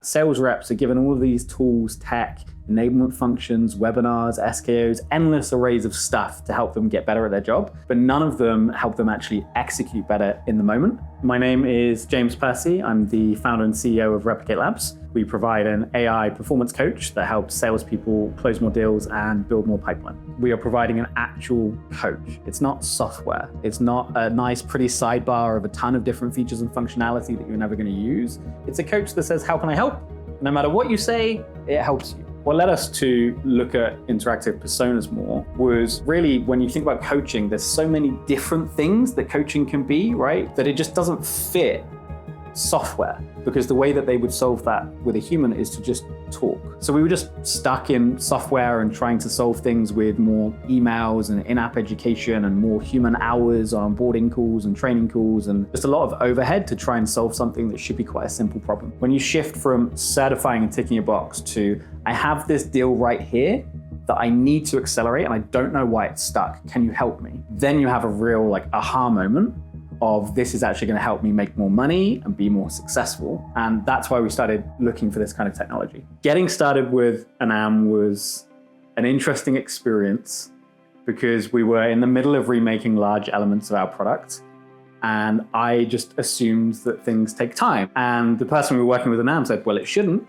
Sales reps are given all of these tools, tech, enablement functions, webinars, SKOs, endless arrays of stuff to help them get better at their job, but none of them help them actually execute better in the moment. My name is James Percy. I'm the founder and CEO of Replicate Labs. We provide an AI performance coach that helps salespeople close more deals and build more pipeline. We are providing an actual coach. It's not software. It's not a nice, pretty sidebar of a ton of different features and functionality that you're never going to use. It's a coach that says, how can I help? No matter what you say, it helps you. What led us to look at interactive personas more was really, when you think about coaching, there's so many different things that coaching can be, right? That it just doesn't fit software, because the way that they would solve that with a human is to just talk. So we were just stuck in software and trying to solve things with more emails and in-app education and more human hours on onboarding calls and training calls, and just a lot of overhead to try and solve something that should be quite a simple problem. When you shift from certifying and ticking a box to, I have this deal right here that I need to accelerate and I don't know why it's stuck, can you help me? Then you have a real aha moment of, this is actually going to help me make more money and be more successful. And that's why we started looking for this kind of technology. Getting started with Enam was an interesting experience because we were in the middle of remaking large elements of our product. And I just assumed that things take time. And the person we were working with Enam said, well, it shouldn't.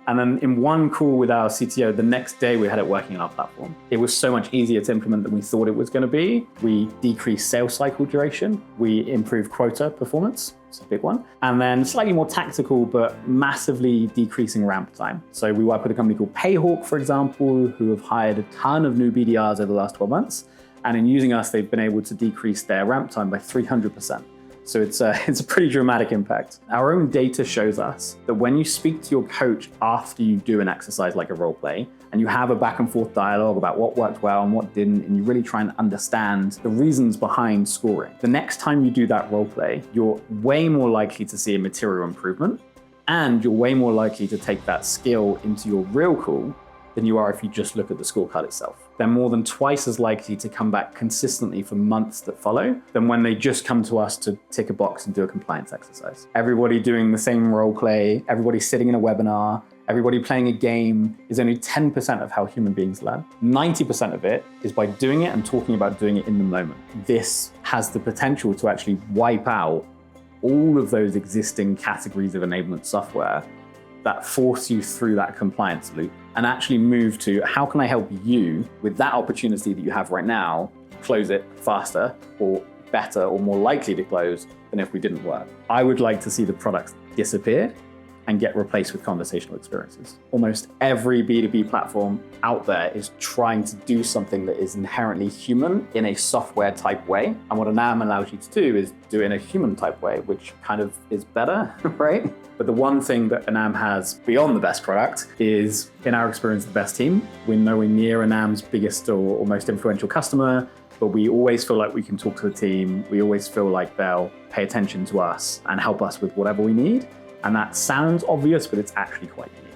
And then in one call with our CTO, the next day we had it working on our platform. It was so much easier to implement than we thought it was going to be. We decreased sales cycle duration. We improved quota performance. It's a big one. And then slightly more tactical, but massively decreasing ramp time. So we work with a company called Payhawk, for example, who have hired a ton of new BDRs over the last 12 months. And in using us, they've been able to decrease their ramp time by 300%. So it's a pretty dramatic impact. Our own data shows us that when you speak to your coach after you do an exercise like a role play, and you have a back and forth dialogue about what worked well and what didn't, and you really try and understand the reasons behind scoring, the next time you do that role play, you're way more likely to see a material improvement, and you're way more likely to take that skill into your real call than you are if you just look at the scorecard itself. They're more than twice as likely to come back consistently for months that follow than when they just come to us to tick a box and do a compliance exercise. Everybody doing the same role play, everybody sitting in a webinar, everybody playing a game is only 10% of how human beings learn. 90% of it is by doing it and talking about doing it in the moment. This has the potential to actually wipe out all of those existing categories of enablement software that force you through that compliance loop and actually move to, how can I help you with that opportunity that you have right now, close it faster or better or more likely to close than if we didn't work. I would like to see the products disappear and get replaced with conversational experiences. Almost every B2B platform out there is trying to do something that is inherently human in a software type way. And what Enam allows you to do is do it in a human type way, which kind of is better, right? But the one thing that Enam has beyond the best product is, in our experience, the best team. We're nowhere near Enam's biggest or most influential customer, but we always feel like we can talk to the team. We always feel like they'll pay attention to us and help us with whatever we need. And that sounds obvious, but it's actually quite unique.